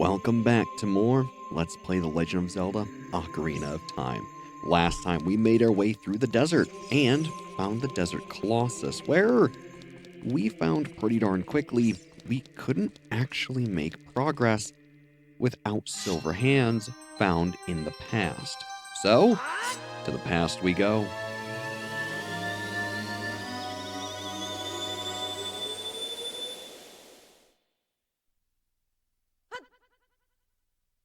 Welcome back to more Let's Play The Legend of Zelda Ocarina of Time. Last time we made our way through the desert and found the desert Colossus, where we found pretty darn quickly we couldn't actually make progress without silver hands found in the past. So, to the past we go.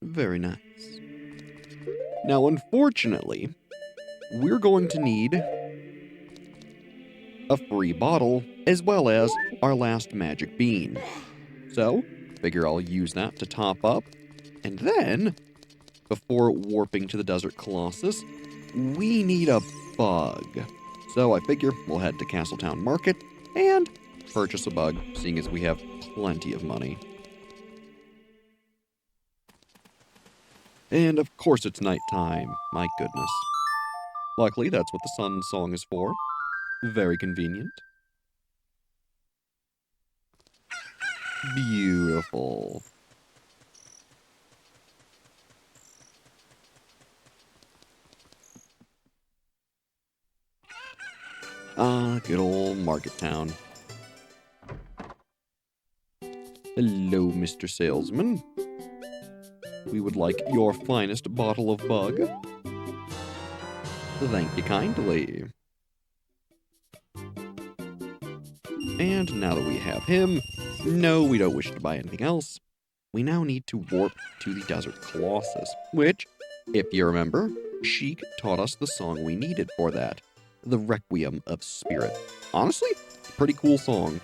Very nice. Now, unfortunately, we're going to need a free bottle as well as our last magic bean. So, figure I'll use that to top up. And then, before warping to the Desert Colossus, we need a bug. So I figure we'll head to Castletown Market and purchase a bug, seeing as we have plenty of money. And of course it's nighttime, my goodness. Luckily, that's what the sun song is for. Very convenient. Beautiful. Ah, good old Market Town. Hello, Mr. Salesman. We would like your finest bottle of bug. Thank you kindly. And now that we have him, no, we don't wish to buy anything else. We now need to warp to the Desert Colossus, which, if you remember, Sheik taught us the song we needed for that. The Requiem of Spirit. Honestly, pretty cool song.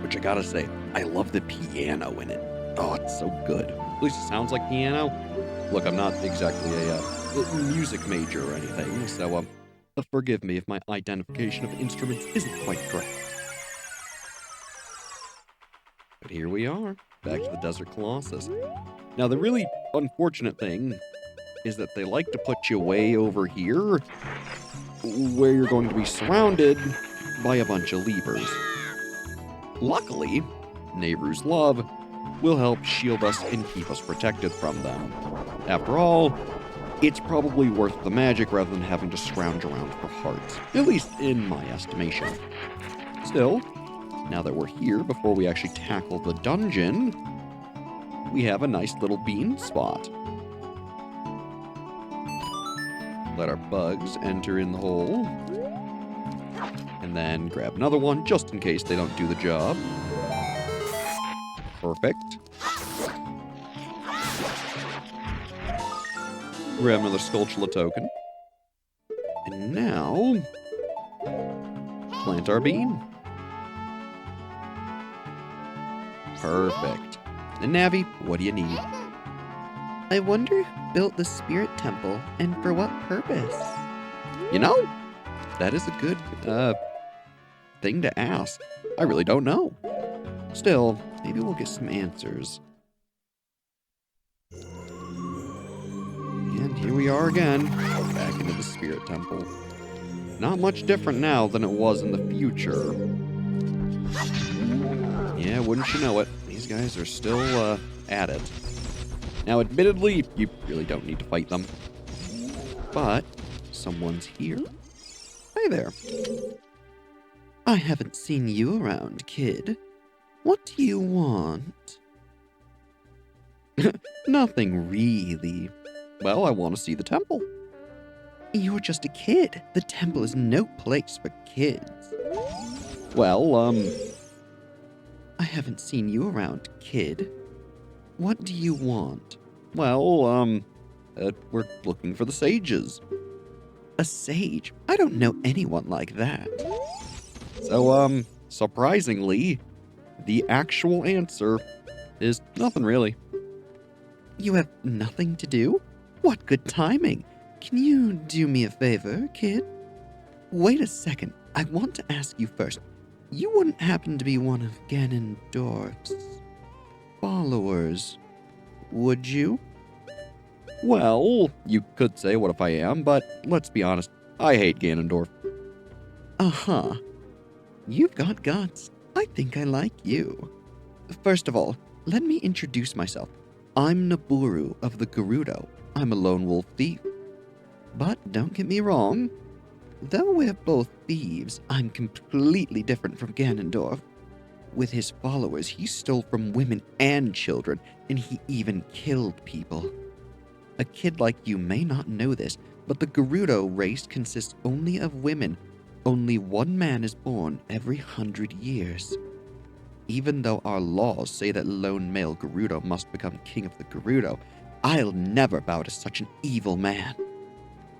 Which I gotta say, I love the piano in it. Oh, it's so good. At least it sounds like piano. Look, I'm not exactly a music major or anything, so forgive me if my identification of instruments isn't quite correct. But here we are, back to the Desert Colossus. Now, the really unfortunate thing is that they like to put you way over here, where you're going to be surrounded by a bunch of levers. Luckily, Nabooru's love will help shield us and keep us protected from them. After all, it's probably worth the magic rather than having to scrounge around for hearts, at least in my estimation. Still, now that we're here, before we actually tackle the dungeon, we have a nice little bean spot. Let our bugs enter in the hole. And then grab another one, just in case they don't do the job. Perfect. Grab another Skulltula token. And now, plant our bean. Perfect. And Navi, what do you need? I wonder who built the spirit temple and for what purpose? You know, that is a good thing to ask. I really don't know. Still, maybe we'll get some answers. And here we are again, back into the spirit temple. Not much different now than it was in the future. Yeah, wouldn't you know it, these guys are still at it. Now, admittedly, you really don't need to fight them. But someone's here. Hey there. I haven't seen you around, kid. What do you want? Nothing really. Well, I want to see the temple. You're just a kid. The temple is no place for kids. Well, I haven't seen you around, kid. What do you want? Well, we're looking for the sages. A sage? I don't know anyone like that. So, surprisingly, the actual answer is nothing really. You have nothing to do? What good timing. Can you do me a favor, kid? Wait a second. I want to ask you first. You wouldn't happen to be one of Ganondorf's followers, would you? Well, you could say what if I am, but let's be honest, I hate Ganondorf. Uh-huh. You've got guts. I think I like you. First of all, let me introduce myself. I'm Nabooru of the Gerudo. I'm a lone wolf thief. But don't get me wrong. Though we're both thieves, I'm completely different from Ganondorf. With his followers, he stole from women and children, and he even killed people. A kid like you may not know this, but the Gerudo race consists only of women. Only one man is born every 100 years. Even though our laws say that lone male Gerudo must become king of the Gerudo, I'll never bow to such an evil man.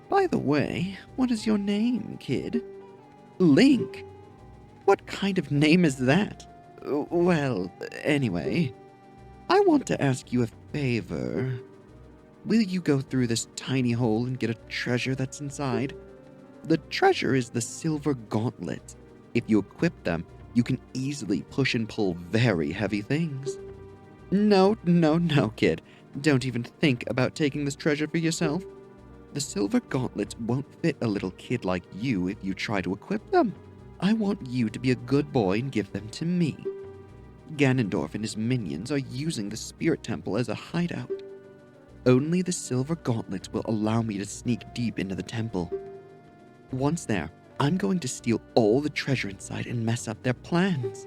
By the way, what is your name, kid? Link. What kind of name is that? Well, anyway, I want to ask you a favor. Will you go through this tiny hole and get a treasure that's inside? The treasure is the silver gauntlet. If you equip them, you can easily push and pull very heavy things. No, kid. Don't even think about taking this treasure for yourself. The silver gauntlets won't fit a little kid like you if you try to equip them. I want you to be a good boy and give them to me. Ganondorf and his minions are using the Spirit Temple as a hideout. Only the silver gauntlets will allow me to sneak deep into the temple. Once there, I'm going to steal all the treasure inside and mess up their plans.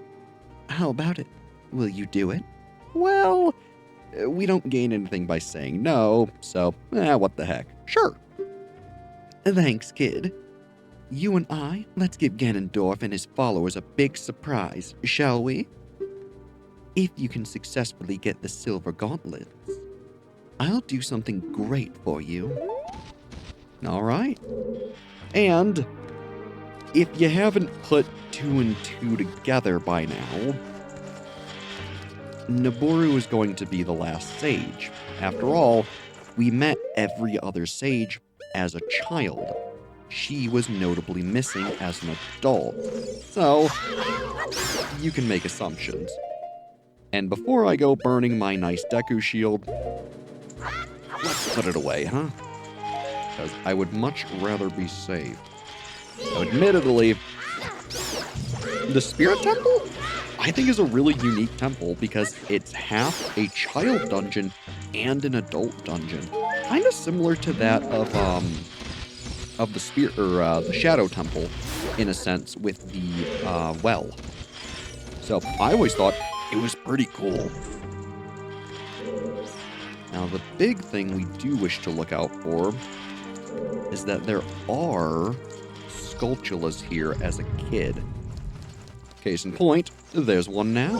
How about it? Will you do it? Well, we don't gain anything by saying no, so, what the heck. Sure. Thanks, kid. You and I, let's give Ganondorf and his followers a big surprise, shall we? If you can successfully get the silver gauntlets, I'll do something great for you. All right. And if you haven't put 2 and 2 together by now, Nabooru is going to be the last sage. After all, we met every other sage as a child. She was notably missing as an adult. So, you can make assumptions. And before I go burning my nice Deku shield, let's put it away, huh? Because I would much rather be safe. So admittedly, the Spirit Temple, I think, is a really unique temple because it's half a child dungeon and an adult dungeon. Kind of similar to that of the Spirit or the Shadow Temple, in a sense, with the well. So I always thought it was pretty cool. Now, the big thing we do wish to look out for is that there are Skulltulas here as a kid. Case in point, there's one now.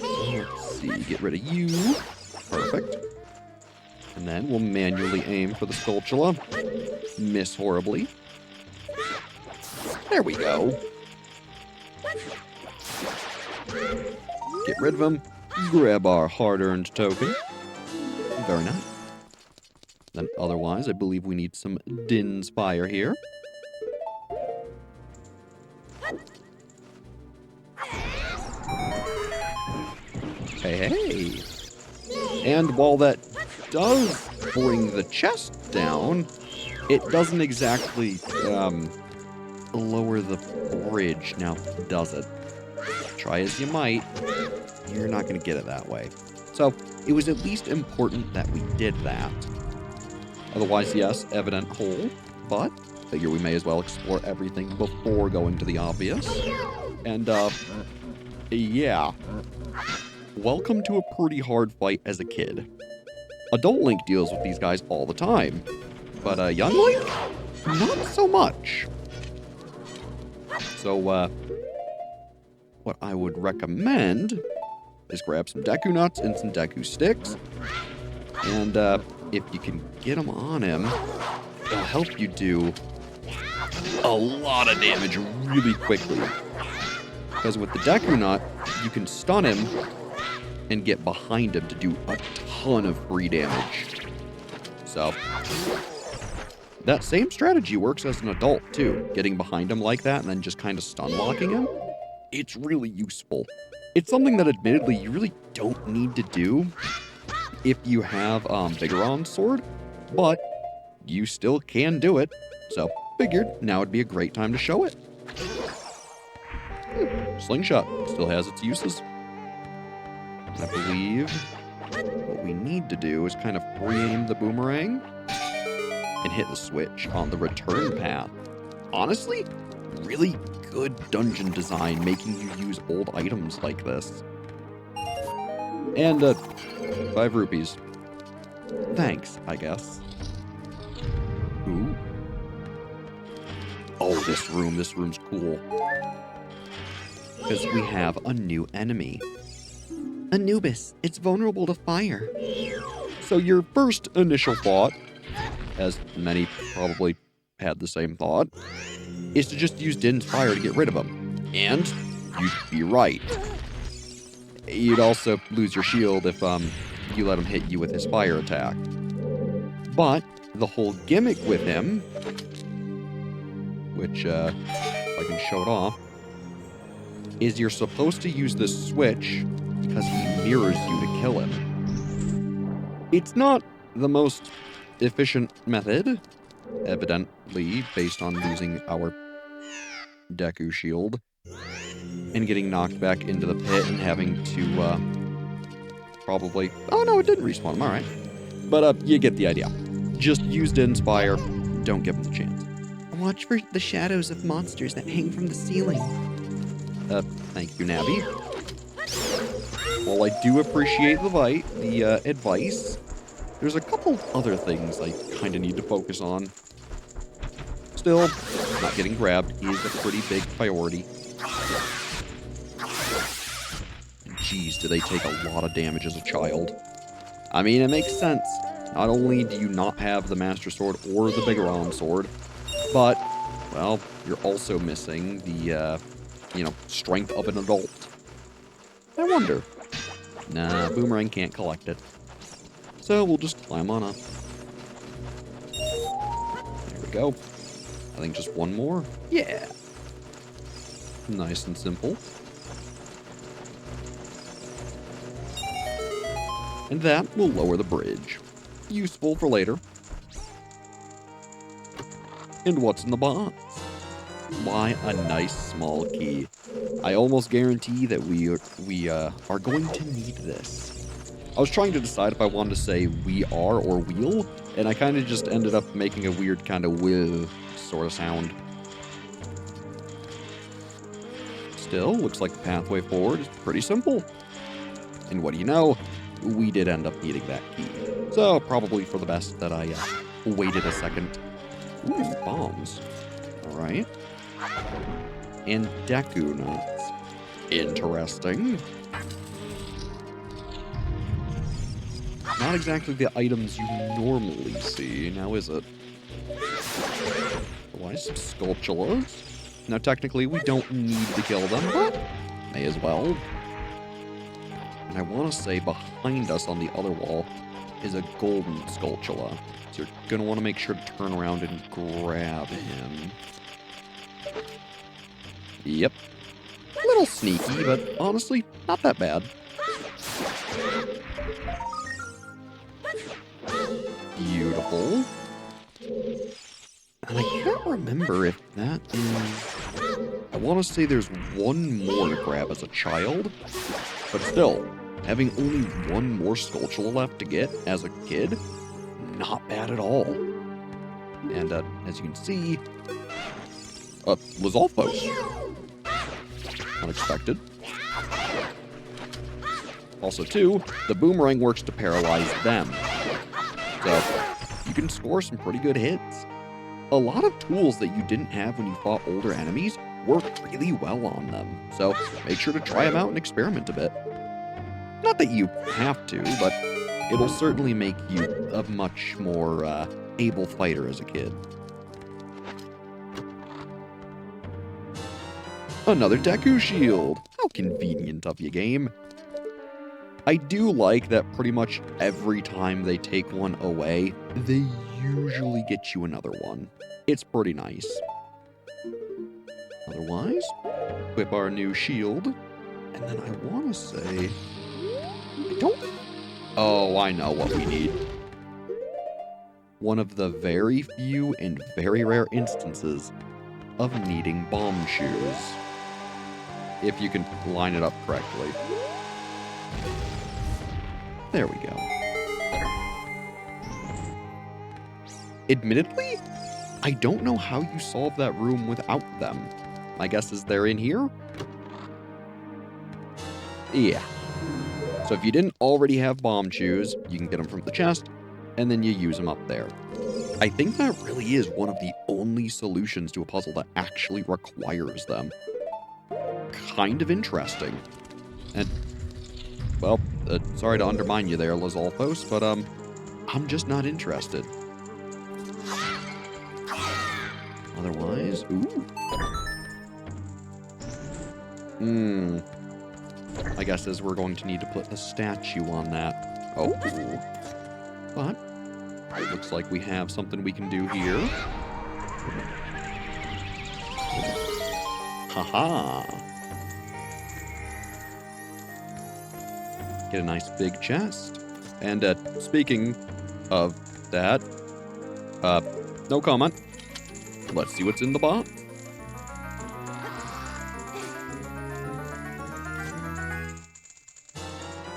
Let's see, get rid of you. Perfect. And then we'll manually aim for the Skulltula. Miss horribly. There we go. Get rid of him. Grab our hard-earned token. Very nice. Then otherwise, I believe we need some Din's fire here. Hey. And while that does bring the chest down, it doesn't exactly lower the bridge, now does it? Try as you might, you're not going to get it that way. So it was at least important that we did that. Otherwise, yes, evident hole, but figure we may as well explore everything before going to the obvious. And, yeah. Welcome to a pretty hard fight as a kid. Adult Link deals with these guys all the time, but young Link, not so much. So, what I would recommend is grab some Deku Nuts and some Deku Sticks, and if you can get them on him, it'll help you do a lot of damage really quickly. Because with the Deku Nut, you can stun him and get behind him to do a ton of free damage. So, that same strategy works as an adult too. Getting behind him like that and then just kind of stun locking him. It's really useful. It's something that admittedly you really don't need to do if you have Viggoron's sword, but you still can do it. So, figured now would be a great time to show it. Slingshot still has its uses. I believe what we need to do is kind of free-aim the boomerang and hit the switch on the return path. Honestly, really good dungeon design making you use old items like this. And 5 rupees. Thanks, I guess. Ooh. Oh, this room's cool. Because we have a new enemy. Anubis, it's vulnerable to fire. So your first initial thought, as many probably had the same thought, is to just use Din's fire to get rid of him. And you'd be right. You'd also lose your shield if you let him hit you with his fire attack. But the whole gimmick with him, which if I can show it off, is you're supposed to use this switch because he mirrors you to kill him. It's not the most efficient method, evidently, based on losing our Deku shield and getting knocked back into the pit and having to probably... Oh no, it didn't respawn him, alright. But you get the idea. Just use Din's fire, don't give him the chance. Watch for the shadows of monsters that hang from the ceiling. Thank you, Nabi. While I do appreciate the advice, there's a couple other things I kind of need to focus on. Still, not getting grabbed is a pretty big priority. And geez, do they take a lot of damage as a child. I mean, it makes sense. Not only do you not have the Master Sword or the Bigoron Sword, but, well, you're also missing the, strength of an adult. I wonder. Nah, Boomerang can't collect it. So we'll just climb on up. There we go. I think just one more. Yeah. Nice and simple. And that will lower the bridge. Useful for later. And what's in the box? Why, a nice small key. I almost guarantee that we are going to need this. I was trying to decide if I wanted to say we are or we'll, and I kind of just ended up making a weird kind of will sort of sound. Still, looks like the pathway forward is pretty simple. And what do you know? We did end up needing that key. So, probably for the best that I waited a second. Ooh, bombs. Alright. And Deku nuts. Interesting. Not exactly the items you normally see, now is it? Why some Skulltulas? Now technically we don't need to kill them, but may as well. And I want to say behind us on the other wall is a golden Skulltula. So you're going to want to make sure to turn around and grab him. Yep. A little sneaky, but honestly, not that bad. Beautiful. And I can't remember if that is... I want to say there's one more to grab as a child, but still, having only one more Skulltula left to get as a kid, not bad at all. And as you can see, Lizalfos. Unexpected. Also, too, the boomerang works to paralyze them. So, you can score some pretty good hits. A lot of tools that you didn't have when you fought older enemies work really well on them. So, make sure to try them out and experiment a bit. Not that you have to, but it'll certainly make you a much more able fighter as a kid. Another Deku shield. How convenient of you, game. I do like that pretty much every time they take one away, they usually get you another one. It's pretty nice. Otherwise, equip our new shield. And then I want to say... I don't... Oh, I know what we need. one of the very few and very rare instances of needing bomb shoes. If you can line it up correctly. There we go. Admittedly, I don't know how you solve that room without them. My guess is they're in here? Yeah. So if you didn't already have bomb shoes, you can get them from the chest, and then you use them up there. I think that really is one of the only solutions to a puzzle that actually requires them. Kind of interesting. And, well, sorry to undermine you there, Lizalfos, but, I'm just not interested. Otherwise, ooh. I guess as we're going to need to put the statue on that. Oh. But it looks like we have something we can do here. Haha. Get a nice big chest. And speaking of that, no comment. Let's see what's in the box.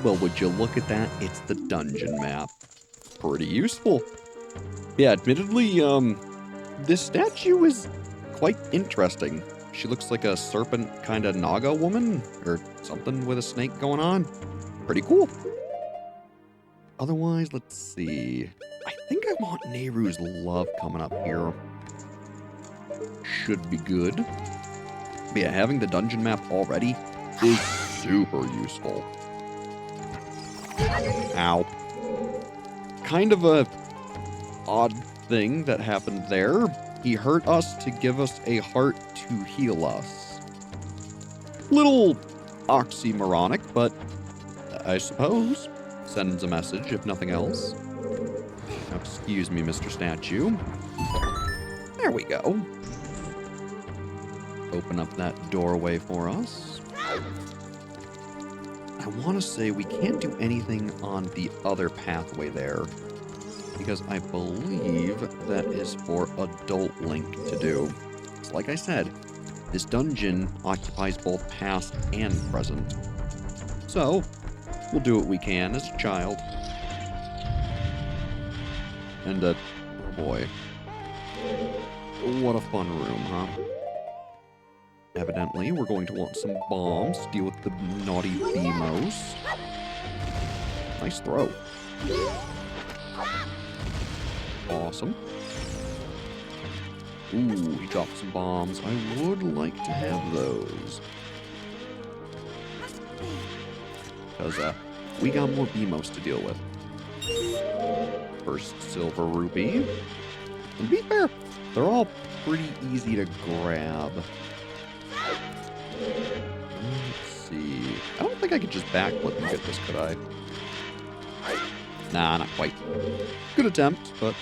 Well, would you look at that? It's the dungeon map. Pretty useful. Yeah, admittedly, this statue is quite interesting. She looks like a serpent kind of naga woman, or something with a snake going on. Pretty cool. Otherwise, let's see. I think I want Nehru's love coming up here. Should be good. But yeah, having the dungeon map already is super useful. Ow. Kind of a odd thing that happened there. He hurt us to give us a heart to heal us. Little oxymoronic, but I suppose sends a message, if nothing else. Now, excuse me, Mr. Statue. There we go. Open up that doorway for us. I want to say we can't do anything on the other pathway there, because I believe that is for adult Link to do. So like I said, this dungeon occupies both past and present. So, we'll do what we can as a child. And, oh boy. What a fun room, huh? Evidently, we're going to want some bombs to deal with the naughty Beamos. Nice throw. Awesome. Ooh, he dropped some bombs. I would like to have those. Because, we got more Beamos to deal with. First silver rupee. And to be fair, they're all pretty easy to grab. Let's see. I don't think I could just backflip and get this, could I? Nah, not quite. Good attempt, but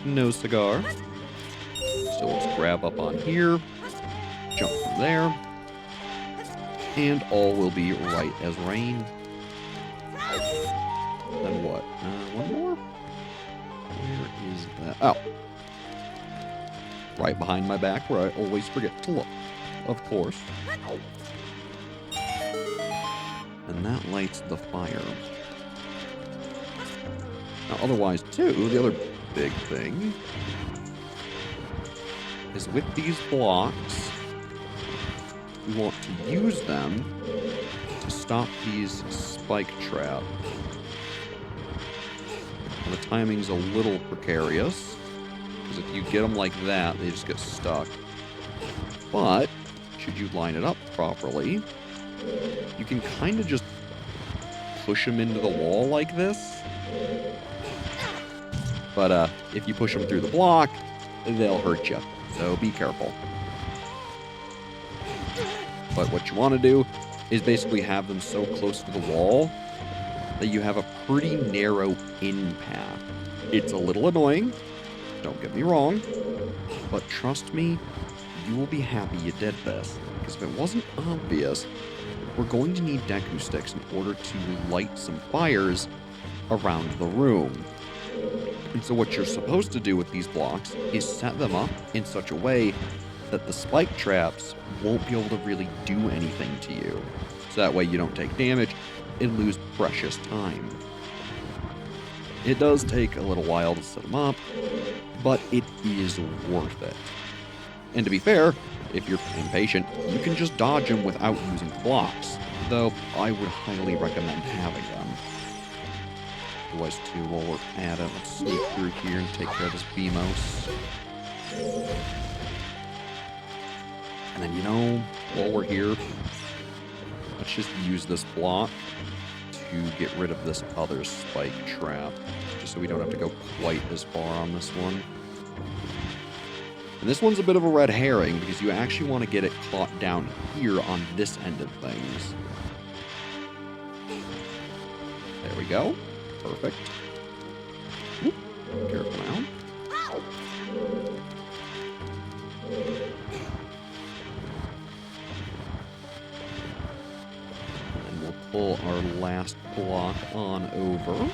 no cigar. So let's grab up on here, jump from there, and all will be right as rain. Then what? One more? Where is that? Oh. Right behind my back where I always forget to look. Of course. And that lights the fire. Now, otherwise, too, the other big thing is with these blocks, we want to use them to stop these spike traps. And the timing's a little precarious, because if you get them like that, they just get stuck. But should you line it up properly, you can kind of just push them into the wall like this. But if you push them through the block, they'll hurt you. So be careful. But what you want to do is basically have them so close to the wall that you have a pretty narrow in path. It's a little annoying, don't get me wrong, but trust me, you will be happy you did this, because if it wasn't obvious, we're going to need Deku Sticks in order to light some fires around the room. And so what you're supposed to do with these blocks is set them up in such a way that the spike traps won't be able to really do anything to you. So that way you don't take damage and lose precious time. It does take a little while to set them up, but it is worth it. And to be fair, if you're impatient, you can just dodge them without using the blocks, though I would highly recommend having them. Otherwise, too, while we're at it, let's sneak through here and take care of this BMOS. And then, you know, while we're here, let's just use this block to get rid of this other spike trap, just so we don't have to go quite as far on this one. And this one's a bit of a red herring, because you actually want to get it caught down here on this end of things. There we go. Perfect. Oop, careful now. And we'll pull our last block on over.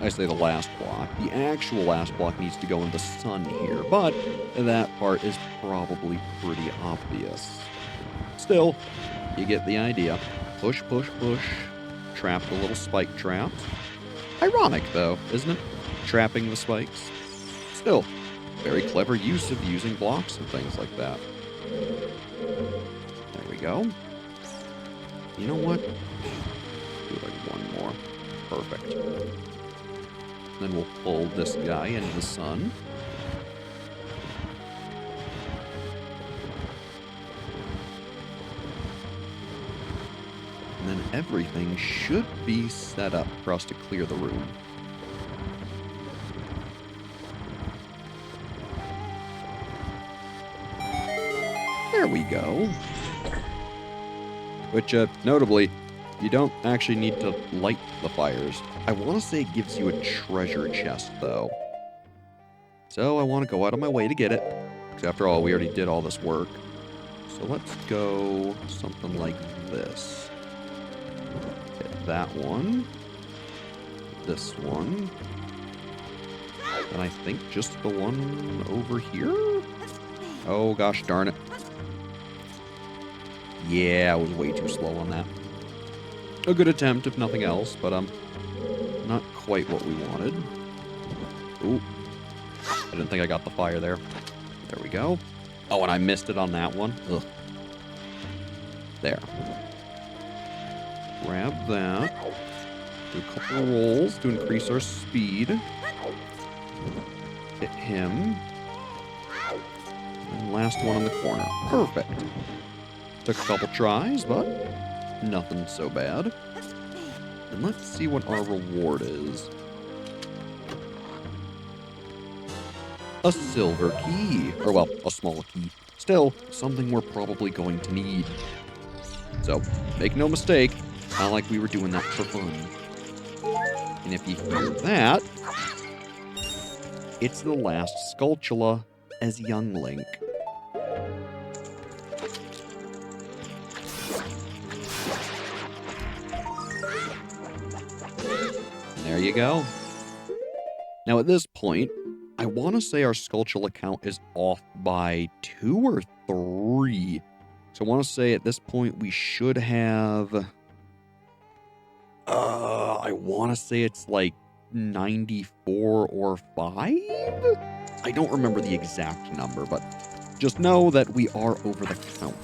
I say the last block. The actual last block needs to go in the sun here, but that part is probably pretty obvious. Still, you get the idea. Push, push, push. Trap the little spike traps. Ironic, though, isn't it? Trapping the spikes. Still, very clever use of using blocks and things like that. There we go. You know what? Do like one more. Perfect. Then we'll pull this guy into the sun. And then everything should be set up for us to clear the room. There we go. Which, notably, you don't actually need to light the fires. I want to say it gives you a treasure chest, though. So I want to go out of my way to get it. Because after all, we already did all this work. So let's go something like this. Hit that one. This one. And I think just the one over here? Oh, gosh darn it. Yeah, I was way too slow on that. A good attempt, if nothing else, but not quite what we wanted. Ooh. I didn't think I got the fire there. There we go. Oh, and I missed it on that one. Ugh. There. Grab that. Do a couple of rolls to increase our speed. Hit him. And last one in the corner. Perfect. Took a couple tries, but nothing so bad. And let's see what our reward is. A silver key. Or, well, a small key. Still, something we're probably going to need. So, make no mistake, not like we were doing that for fun. And if you hear that, it's the last Skulltula as young Link. There you go. Now at this point, I want to say our Skulltula count is off by 2 or 3. So I want to say at this point we should have... I want to say it's like 94 or 5? I don't remember the exact number, but just know that we are over the count.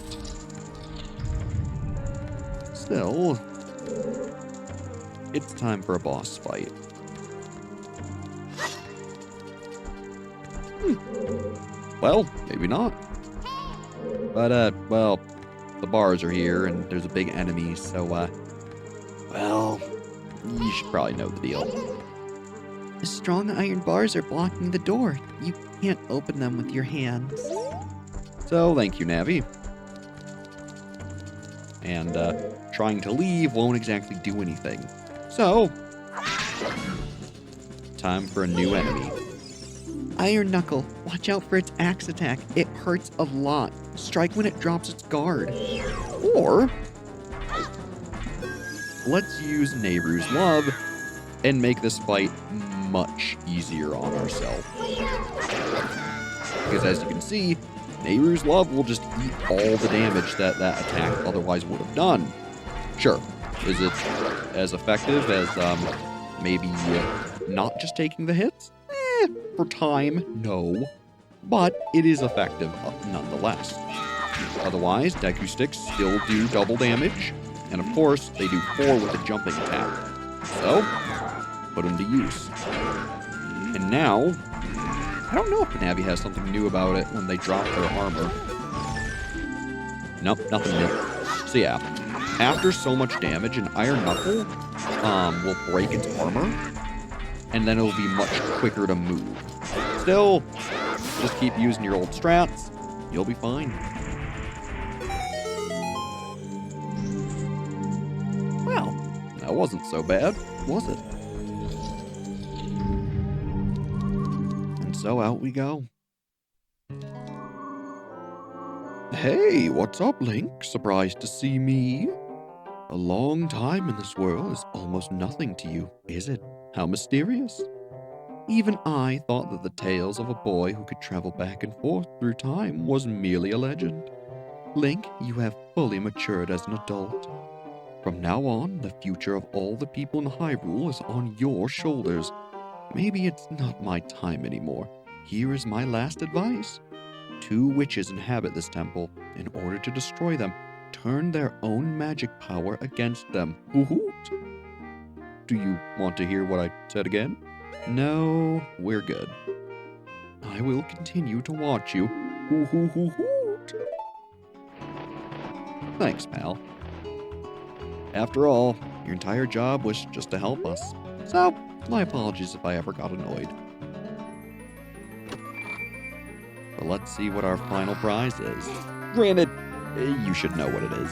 Still, it's time for a boss fight. Well, maybe not. But, well, the bars are here, and there's a big enemy, so, well, you should probably know the deal. The strong iron bars are blocking the door. You can't open them with your hands. So, thank you, Navi. And, trying to leave won't exactly do anything. So, time for a new enemy. Iron Knuckle, watch out for its axe attack. It hurts a lot. Strike when it drops its guard. Or, let's use Nabooru's love and make this fight much easier on ourselves. Because as you can see, Nabooru's love will just eat all the damage that attack otherwise would have done. Sure, is it as effective as maybe not just taking the hits? For time, no. But it is effective nonetheless. Otherwise, Deku Sticks still do double damage, and of course, they do 4 with a jumping attack. So, put them to use. And now, I don't know if Navi has something new about it when they drop their armor. Nope, nothing new. So yeah, after so much damage, an Iron Knuckle will break its armor, and then it'll be much quicker to move. Still, just keep using your old strats, you'll be fine. Well, that wasn't so bad, was it? And so out we go. Hey, what's up, Link? Surprised to see me? A long time in this world is almost nothing to you, is it? How mysterious. Even I thought that the tales of a boy who could travel back and forth through time was merely a legend. Link, you have fully matured as an adult. From now on, the future of all the people in Hyrule is on your shoulders. Maybe it's not my time anymore. Here is my last advice. 2 witches inhabit this temple. In order to destroy them, turn their own magic power against them. Hoot! Do you want to hear what I said again? No, we're good. I will continue to watch you. Hoot! Thanks, pal. After all, your entire job was just to help us. So, my apologies if I ever got annoyed. But let's see what our final prize is. Granted, you should know what it is.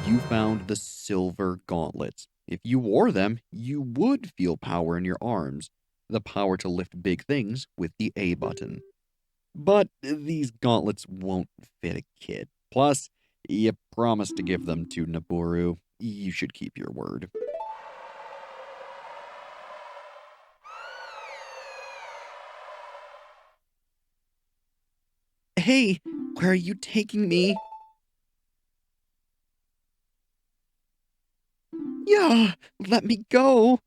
You found the silver gauntlets. If you wore them, you would feel power in your arms, the power to lift big things with the A button. But these gauntlets won't fit a kid. Plus, you promised to give them to Nabooru. You should keep your word. Hey, where are you taking me? Yeah, let me go.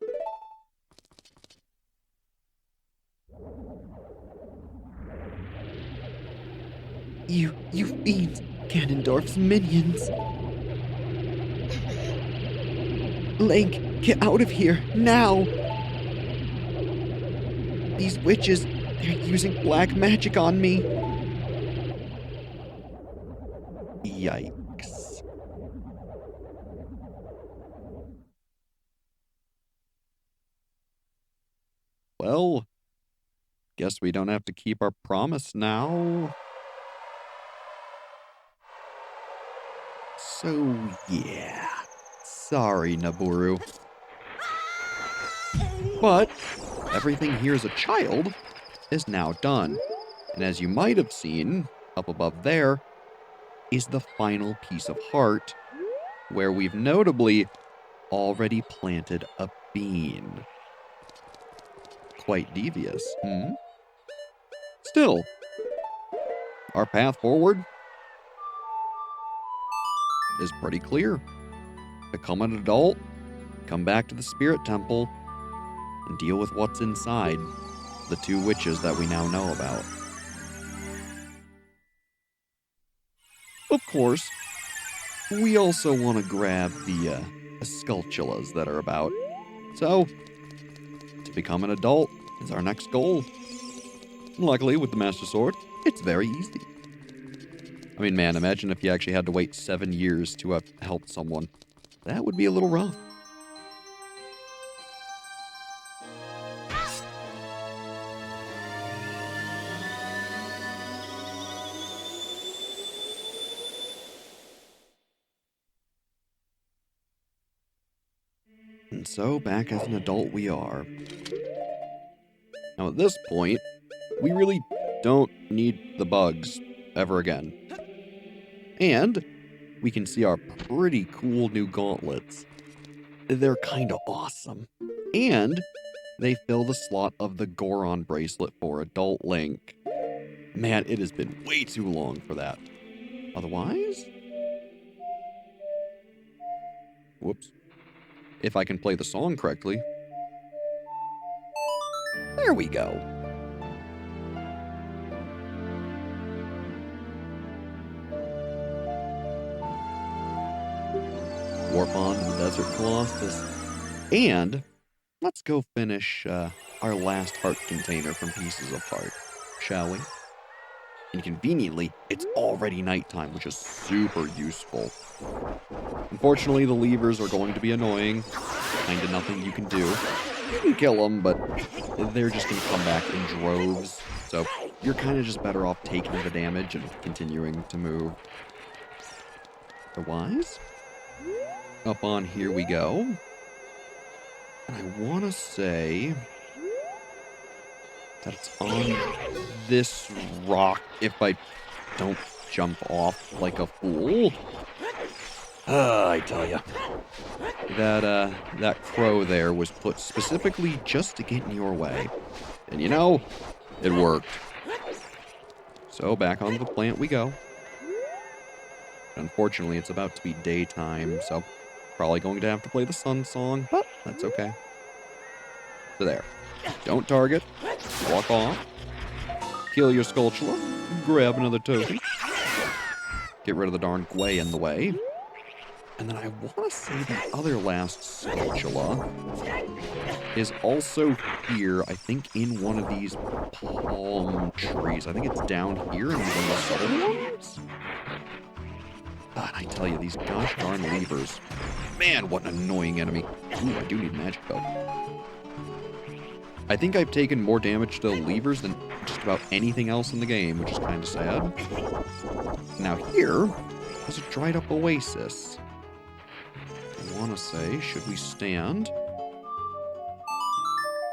You fiends, Ganondorf's minions. Link, get out of here, now! These witches, they're using black magic on me. Yikes. Well, guess we don't have to keep our promise now. So, yeah. Sorry, Nabooru. But everything here as a child is now done. And as you might have seen, up above there, is the final piece of heart, where we've notably already planted a bean. Quite devious, hmm? Still, our path forward is pretty clear. Become an adult, come back to the Spirit Temple, and deal with what's inside the 2 witches that we now know about. Of course, we also want to grab the sculptulas that are about. So, to become an adult is our next goal. Luckily, with the Master Sword, it's very easy. I mean, man, imagine if you actually had to wait 7 years to help someone. That would be a little rough. And so, back as an adult we are. Now, at this point, we really don't need the bugs ever again. And we can see our pretty cool new gauntlets. They're kind of awesome. And they fill the slot of the Goron bracelet for Adult Link. Man, it has been way too long for that. Otherwise... Whoops. If I can play the song correctly. There we go. Warp on to the Desert Colossus. And let's go finish our last heart container from Pieces of Heart, shall we? And conveniently, it's already nighttime, which is super useful. Unfortunately, the levers are going to be annoying. Kinda nothing you can do. You can kill them, but they're just going to come back in droves. So you're kind of just better off taking the damage and continuing to move. Otherwise, up on here we go. And I want to say that it's on this rock if I don't jump off like a fool. I tell ya. That crow there was put specifically just to get in your way. And you know, it worked. So back onto the plant we go. Unfortunately, it's about to be daytime, so probably going to have to play the sun song, but that's okay. So there. Don't target. Walk off. Kill your Skulltula. Grab another token. Get rid of the darn Gwei in the way. And then I want to say the other last Skulltula is also here, I think, in one of these palm trees. I think it's down here in one of the southern ones. God, I tell you, these gosh darn levers. Man, what an annoying enemy. Ooh, I do need magic belt. I think I've taken more damage to the levers than just about anything else in the game, which is kind of sad. Now here is a dried up oasis. I want to say, should we stand?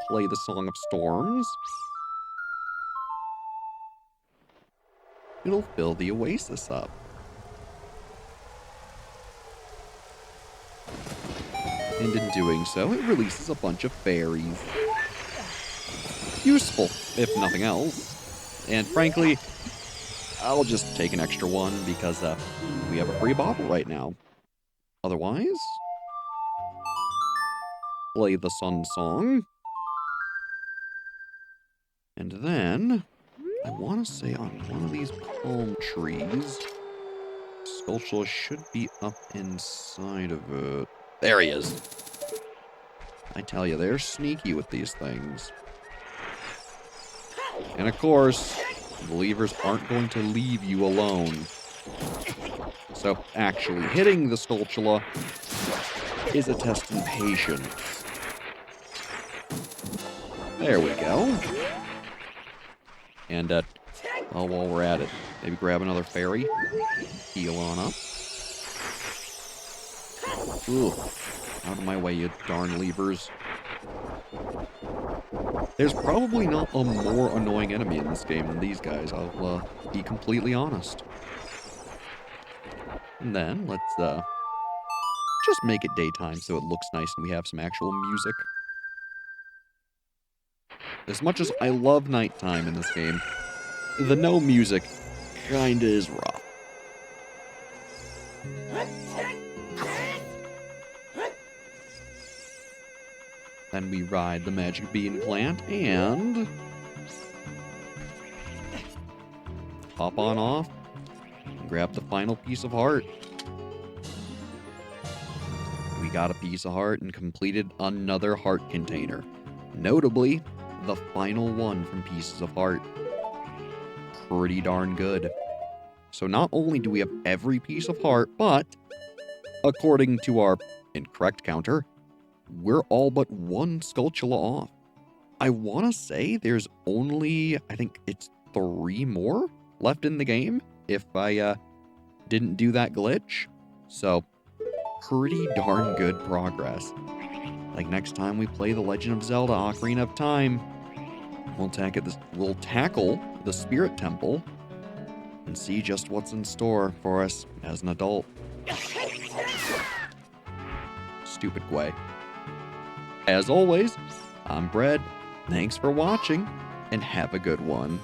Play the Song of Storms. It'll fill the oasis up. And in doing so, it releases a bunch of fairies. Useful, if nothing else. And frankly, I'll just take an extra one because we have a free bottle right now. Otherwise, play the sun song. And then, I want to say on one of these palm trees, Skulltula should be up inside of it. There he is. I tell you, they're sneaky with these things. And of course, the levers aren't going to leave you alone. So actually hitting the Skulltula is a test in patience. There we go. And well, while we're at it, maybe grab another fairy. Heal on up. Ooh, out of my way, you darn levers. There's probably not a more annoying enemy in this game than these guys, I'll be completely honest. And then, let's just make it daytime so it looks nice and we have some actual music. As much as I love nighttime in this game, the no music kinda is rough. Then we ride the magic bean plant and hop on off and grab the final piece of heart. We got a piece of heart and completed another heart container. Notably, the final one from Pieces of Heart. Pretty darn good. So not only do we have every piece of heart, but according to our incorrect counter, we're all but one Skulltula off. I want to say there's only, I think it's 3 more left in the game if I didn't do that glitch. So, pretty darn good progress. Like next time we play The Legend of Zelda Ocarina of Time, we'll tackle the Spirit Temple and see just what's in store for us as an adult. Stupid Gwei. As always, I'm Brad. Thanks for watching, and have a good one.